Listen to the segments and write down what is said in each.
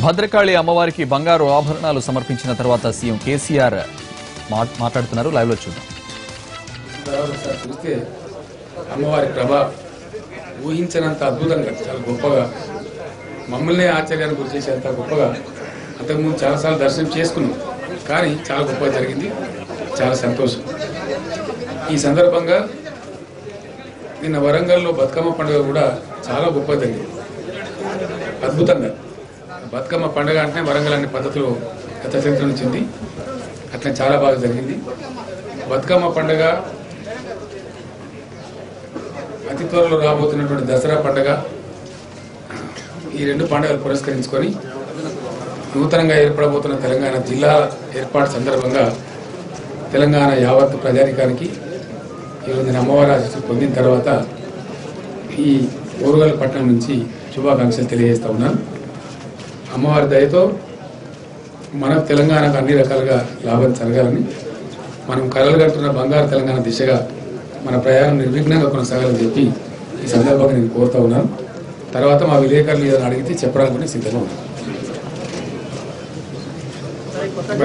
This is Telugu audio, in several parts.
భద్రకాళి అమ్మవారికి బంగారు ఆభరణాలు సమర్పించిన తర్వాత సీఎం కేసీఆర్ మాట్లాడుతున్నారు. లైవ్ లో చూద్దాం. చూస్తే అమ్మవారి ప్రభ ఊహించినంత అద్భుతంగా చాలా గొప్పగా మమ్మల్ని ఆశ్చర్యానికి గురి చేసేంత గొప్పగా అంతకుముందు చాలాసార్లు దర్శనం చేసుకున్నాం, కానీ చాలా గొప్పగా జరిగింది. చాలా సంతోషం. ఈ సందర్భంగా నిన్న వరంగల్లో బతుకమ్మ పండుగ కూడా చాలా గొప్పగా జరిగింది, అద్భుతంగా. బతుకమ్మ పండుగ అంటే వరంగల్ అనే పద్ధతిలో గత చరిత్ర నుంచి అట్లా చాలా బాగా జరిగింది. బతుకమ్మ పండుగ అతి త్వరలో రాబోతున్నటువంటి దసరా పండుగ, ఈ రెండు పండుగలు పురస్కరించుకొని నూతనంగా ఏర్పడబోతున్న తెలంగాణ జిల్లా ఏర్పాటు సందర్భంగా తెలంగాణ యావత్ ప్రజానికానికి ఈరోజు నేను అమ్మవారి ఆశీస్సులు పొందిన తర్వాత ఈ ఓరుగల్ పట్టణం నుంచి శుభాకాంక్షలు తెలియజేస్తా ఉన్నాను. అమ్మవారి దయతో మన తెలంగాణకు అన్ని రకాలుగా లాభం జరగాలని, మనం కలలు కంటున్న బంగారు తెలంగాణ దిశగా మన ప్రయాణం నిర్విఘ్నంగా కొనసాగాలని చెప్పి ఈ సందర్భంగా నేను కోరుతా ఉన్నాను. తర్వాత మా విలేకరులు ఏదైనా అడిగితే చెప్పడానికి సిద్ధంగా ఉన్నాను.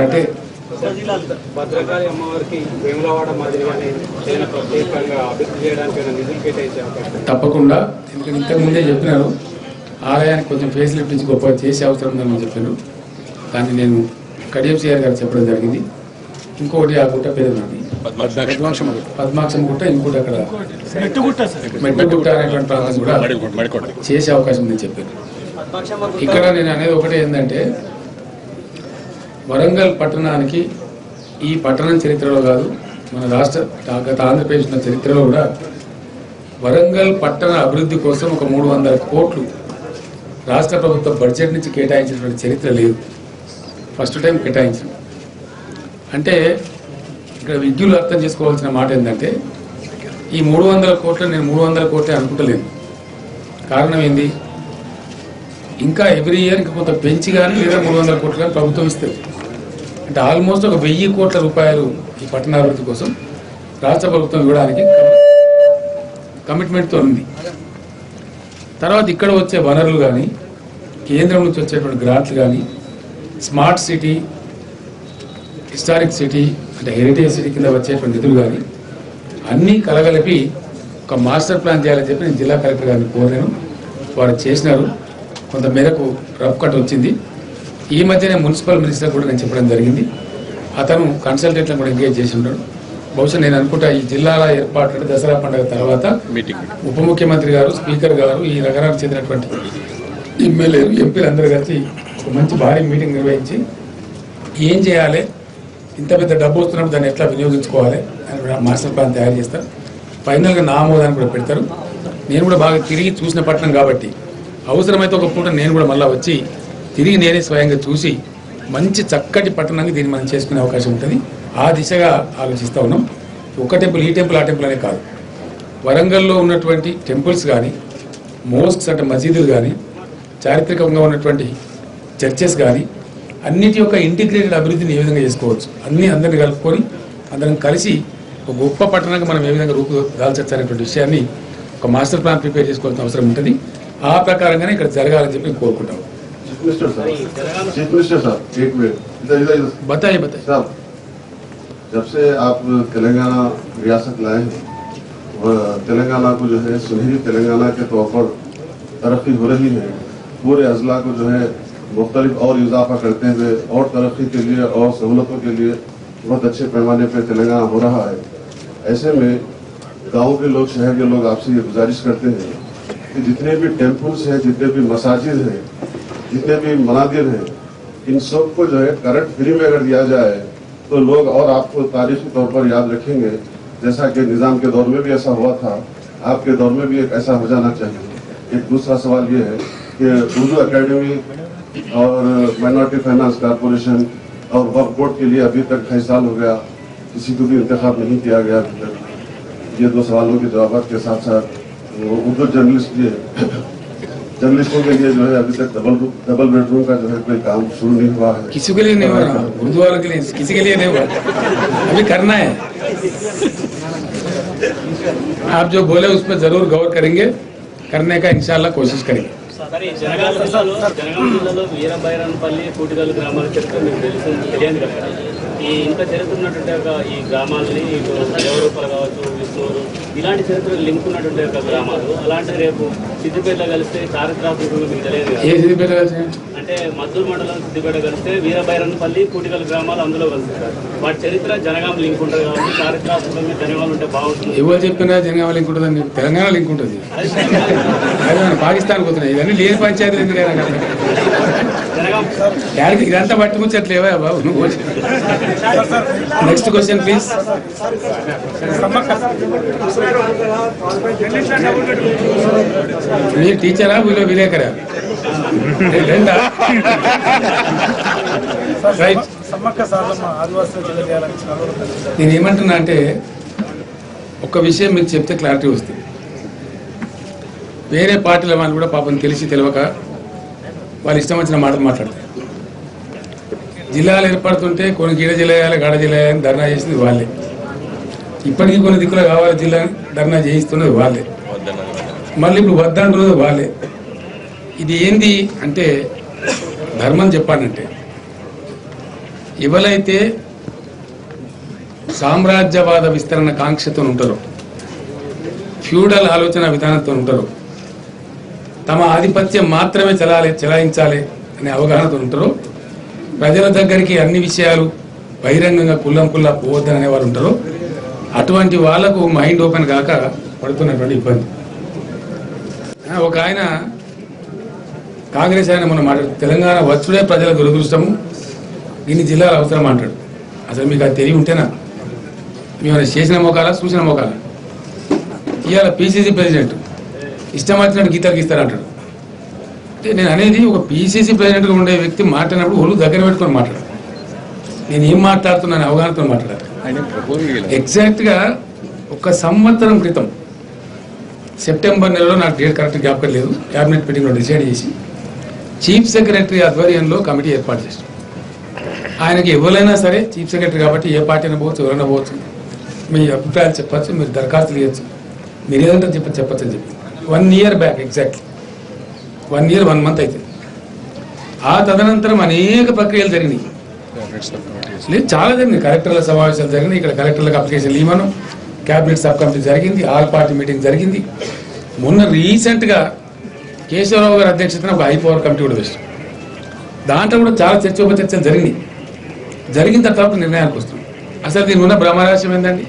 అంటే భద్రకాళి అమ్మవారికి వేములవాడ మాదిరిగానే ప్రత్యేకంగా అభివృద్ధి చేయడానికి నిధులు కేటాయించే అవకాశం తప్పకుండా. ఎందుకంటే ఇంతకు ముందే చెప్పినారు, ఆలయానికి కొంచెం ఫెసిలిటీ నుంచి గొప్పగా చేసే అవసరం ఉందని చెప్పారు. దాన్ని నేను కడియం సిఆర్ గారు చెప్పడం జరిగింది. ఇంకొకటి ఆ గుట్ట పేరు నాది పద్మాక్షం గుట్ట, ఇంకోటి అక్కడ మెట్టుగుట్ట అనేటువంటి ప్రాంతం కూడా చేసే అవకాశం ఉందని చెప్పారు. ఇక్కడ నేను అనేది ఒకటే ఏంటంటే, వరంగల్ పట్టణానికి ఈ పట్టణం చరిత్రలో కాదు, మన రాష్ట్ర గత ఆంధ్రప్రదేశ్ ఉన్న చరిత్రలో కూడా వరంగల్ పట్టణ అభివృద్ధి కోసం ఒక 300 కోట్లు రాష్ట్ర ప్రభుత్వ బడ్జెట్ నుంచి కేటాయించినటువంటి చరిత్ర లేదు. ఫస్ట్ టైం కేటాయించాం. అంటే ఇక్కడ విద్యులు అర్థం చేసుకోవాల్సిన మాట ఏంటంటే, ఈ 300 కోట్లు నేను 300 కోట్లే అనుకుంటలేను. కారణం ఏంది, ఇంకా ఎవ్రీ ఇయర్ ఇంకా కొంత పెంచి కానీ లేదా 300 కోట్లు కానీ ప్రభుత్వం ఇస్తుంది. అంటే ఆల్మోస్ట్ ఒక 1000 కోట్ల రూపాయలు ఈ పట్టణాభివృద్ధి కోసం రాష్ట్ర ప్రభుత్వం ఇవ్వడానికి కమిట్మెంట్తో ఉంది. తర్వాత ఇక్కడ వచ్చే వనరులు కానీ, కేంద్రం నుంచి వచ్చేటువంటి గ్రాంట్లు కానీ, స్మార్ట్ సిటీ, హిస్టారిక్ సిటీ అంటే హెరిటేజ్ సిటీ కింద వచ్చేటువంటి నిధులు కానీ అన్నీ కలగలిపి ఒక మాస్టర్ ప్లాన్ చేయాలని చెప్పి నేను జిల్లా కలెక్టర్ గారిని కోరాను. వారు చేసినారు. కొంత మేరకు రఫ్ కట్ వచ్చింది. ఈ మధ్యనే మున్సిపల్ మినిస్టర్ కూడా నేను చెప్పడం జరిగింది. అతను కన్సల్టెంట్లను కూడా ఎంగేజ్ చేసి ఉన్నాడు. బహుశా నేను అనుకుంటా ఈ జిల్లాల ఏర్పాటు దసరా పండుగ తర్వాత ఉప ముఖ్యమంత్రి గారు, స్పీకర్ గారు, ఈ నగరానికి చెందినటువంటి ఎమ్మెల్యేలు, ఎంపీలు అందరూ కలిసి ఒక మంచి భారీ మీటింగ్ నిర్వహించి ఏం చేయాలి, ఇంత పెద్ద డబ్బు వస్తున్నప్పుడు దాన్ని ఎట్లా వినియోగించుకోవాలి అని మాస్టర్ ప్లాన్ తయారు చేస్తారు. ఫైనల్గా నా ఆమోదాన్ని కూడా పెడతారు. నేను కూడా బాగా తిరిగి చూసిన పట్టణం కాబట్టి అవసరమైతే ఒక పూట నేను కూడా మళ్ళీ వచ్చి తిరిగి నేనే స్వయంగా చూసి మంచి చక్కటి పట్టణాన్ని దీన్ని మనం చేసుకునే అవకాశం ఉంటుంది. ఆ దిశగా ఆలోచిస్తూ ఉన్నాం. ఒక టెంపుల్, ఈ టెంపుల్, ఆ టెంపుల్ అనే కాదు, వరంగల్లో ఉన్నటువంటి టెంపుల్స్ కానీ, మోస్క్స్ అంటే మసీదులు కానీ, చారిత్రకంగా ఉన్నటువంటి చర్చెస్ కానీ అన్నిటి యొక్క ఇంటిగ్రేటెడ్ అభివృద్ధిని ఏ విధంగా చేసుకోవచ్చు, అందరినీ కలుపుకొని అందరం కలిసి ఒక గొప్ప పట్టణానికి మనం ఏ విధంగా రూపుదాల్చచ్చు అనేటువంటి విషయాన్ని ఒక మాస్టర్ ప్లాన్ ప్రిపేర్ చేసుకోవాల్సిన అవసరం ఉంటుంది. ఆ ప్రకారంగానే ఇక్కడ జరగాలని చెప్పి కోరుకుంటాం. चीफ मिनिस्टर साहब एक मिनट इधर बताइए साहब, जब से आप तेलंगाना रियासत लाए हैं, तेलंगाना को जो है सुनहरी तेलंगाना के तौर पर तरक्की हो रही है। पूरे अजला को जो है मुख्तलिफ और इजाफा करते हुए और तरक्की के लिए और सहूलतों के लिए बहुत अच्छे पैमाने पर तेलंगाना हो रहा है। ऐसे में गाँव के लोग, शहर के लोग आपसे ये गुजारिश करते हैं कि जितने भी टेम्पल्स हैं, जितने भी मसाजिद हैं, जितने भी मनादिर हैं, इन सब को जो है करंट फ्री में अगर दिया जाए तो लोग और आपको तारीखी तौर पर याद रखेंगे। जैसा कि निज़ाम के दौर में भी ऐसा हुआ था, आपके दौर में भी एक ऐसा हो जाना चाहिए। एक दूसरा सवाल ये है कि उर्दू अकेडमी और माइनॉरिटी फाइनेंस कॉरपोरेशन और वक्फ बोर्ड के लिए अभी तक 2.5 साल हो गया, किसी को भी इंतखाब नहीं किया गया अभी तक। ये 2 सवालों के जवाब के साथ साथ उर्दू जर्नलिस्टों के लिए जो है अभी तक डबल बेडरूम का जो है कोई काम शुरू नहीं हुआ है। किसी के लिए नहीं हुआ, उर्दू वालों के लिए, किसी के लिए नहीं हुआ, अभी करना है। आप जो बोले उस पर जरूर गौर करेंगे, करने का इंशाल्लाह कोशिश करेंगे। జనగాం జిల్లాలో వీరభైరన్పల్లి కూటిగల్లు గ్రామాల చరిత్ర మీకు తెలియదు కదా. ఈ ఇంత చరిత్ర ఉన్నటువంటి ఈ గ్రామాలని దేవరూపలు కావచ్చు, విష్ణువులు, ఇలాంటి చరిత్రలు లింక్ ఉన్నటువంటి గ్రామాలు. అలాంటి రేపు సిద్దిపేటలో కలిస్తే చారిత్రాత్మకంగా మీకు తెలియదు కదా. అంటే మద్దూరు మండలం సిద్దిపేట కలిస్తే వీరభైరన్పల్లి కూటిగల్లు గ్రామాలు అందులో కలుస్తారు. వాటి చరిత్ర జనగాం లింక్ ఉంటుంది కాబట్టి చారిత్రాత్మకంగా జనగాం ఉంటే బాగుంటుంది. ఎవరు చెప్పినా జనగాం లింక్ ఉంటుంది, తెలంగాణ లింక్ ఉంటుంది. పాకిస్తాన్ పోతున్నాయి ఇవన్నీ లేని పంచాయతీలు ఎందుకైనా ఇదంతా పట్టి ముచ్చట్లేవా బాబు నువ్వు. Next question please. మీరు టీచరా వీళ్ళు విలేకరా? రెండా? రైట్. నేను ఏమంటున్నా అంటే ఒక విషయం మీకు చెప్తే క్లారిటీ వస్తుంది. వేరే పార్టీల వాళ్ళు కూడా పాపం తెలిసి తెలియక వాళ్ళు ఇష్టం వచ్చిన మాటలు మాట్లాడతారు. జిల్లాలు ఏర్పడుతుంటే కొన్ని గీడ జిల్లా వేయాలి, గాడ జిల్లా వేయాలని ధర్నా చేసింది వాళ్ళే. ఇప్పటికీ కొన్ని దిక్కులు కావాలి జిల్లా ధర్నా చేయిస్తున్నది వాళ్ళే. మళ్ళీ ఇప్పుడు వద్దంటున్నది వాళ్ళే. ఇది ఏంది అంటే ధర్మం చెప్పానంటే ఎవరైతే సామ్రాజ్యవాద విస్తరణ కాంక్షతో ఉంటారో, ఫ్యూడల్ ఆలోచన విధానంతో ఉంటారో, తమ ఆధిపత్యం మాత్రమే చెలాయించాలి అనే అవగాహనతో ఉంటారో, ప్రజల దగ్గరికి అన్ని విషయాలు బహిరంగంగా కుల్లం పోవద్దనే వాళ్ళు ఉంటారో, అటువంటి వాళ్లకు మైండ్ ఓపెన్ కాక పడుతున్నటువంటి ఇబ్బంది. ఒక ఆయన కాంగ్రెస్ ఆయన మనం మాట్లాడు తెలంగాణ వచ్చుడే ప్రజల దురదృష్టము, ఇన్ని జిల్లాలు అవసరం అంటాడు. అసలు మీకు అది తెలివి ఉంటేనా? మేము చేసిన మోకాలా చూసిన మోకాలా? ఇవాళ పిసిసి ప్రెసిడెంట్ ఇష్టం వచ్చినట్టు గీతలు గీస్తారంటాడు. అంటే నేను అనేది ఒక పిసిసి ప్రెసిడెంట్గా ఉండే వ్యక్తి మాట్లాడినప్పుడు ఒళ్ళు దగ్గర పెట్టుకొని మాట్లాడు. నేను ఏం మాట్లాడుతున్నాను అవగాహనతో మాట్లాడాలి. ఎగ్జాక్ట్గా 1 సంవత్సరం క్రితం సెప్టెంబర్ నెలలో నాకు డేట్ కరెక్ట్ జ్ఞాపకం లేదు, క్యాబినెట్ మీటింగ్లో డిసైడ్ చేసి చీఫ్ సెక్రటరీ ఆధ్వర్యంలో కమిటీ ఏర్పాటు చేశాం. ఆయనకి ఎవరైనా సరే చీఫ్ సెక్రటరీ కాబట్టి ఏ పార్టీ అయినా పోవచ్చు, ఎవరైనా పోవచ్చు, మీ అభిప్రాయాలు చెప్పచ్చు, మీరు దరఖాస్తులు ఇవ్వచ్చు, మీరు ఏదంటే చెప్పచ్చు అని చెప్పి 1 year back exactly 1 year 1 month అయితే. ఆ తదనంతరం అనేక ప్రక్రియలు జరిగినాయి. లేదు చాలా జరిగినాయి. కలెక్టర్ల సమావేశాలు జరిగినాయి. ఇక్కడ కలెక్టర్లకు అప్లికేషన్లు ఇవ్వను, క్యాబినెట్ సబ్ కమిటీ జరిగింది, ఆల్ పార్టీ మీటింగ్ జరిగింది. మొన్న రీసెంట్గా కేశవరావు గారి అధ్యక్షతన ఒక హైపవర్ కమిటీ కూడా వేస్తాం. దాంట్లో కూడా చాలా చర్చోపచర్చలు జరిగినాయి. జరిగిన తర్వాత నిర్ణయానికి వస్తున్నాం. అసలు దీని ఉన్న బ్రహ్మరహస్యం ఏంటండి?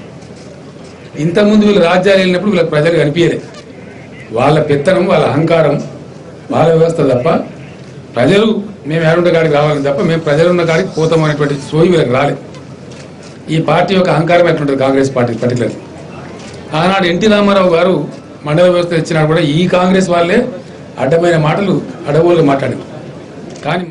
ఇంతకుముందు వీళ్ళు రాజ్యాలు వెళ్ళినప్పుడు వీళ్ళకి ప్రజలు కనిపించలేదు. వాళ్ళ పెత్తనం, వాళ్ళ అహంకారం, వాళ్ళ వ్యవస్థ తప్ప ప్రజలు మేము ఏడున్న కాడికి రావాలని తప్ప మేము ప్రజలున్న కాడికి పోతాం అనేటువంటి సోయి వీళ్ళకి రాలేదు. ఈ పార్టీ యొక్క అహంకారం ఎట్లుంటుంది కాంగ్రెస్ పార్టీ పర్టికులర్. ఆనాడు ఎన్టీ రామారావు గారు మండల వ్యవస్థ ఇచ్చినాడు కూడా ఈ కాంగ్రెస్ వాళ్ళే అడ్డమైన మాటలు అడవులుగా మాట్లాడారు. కానీ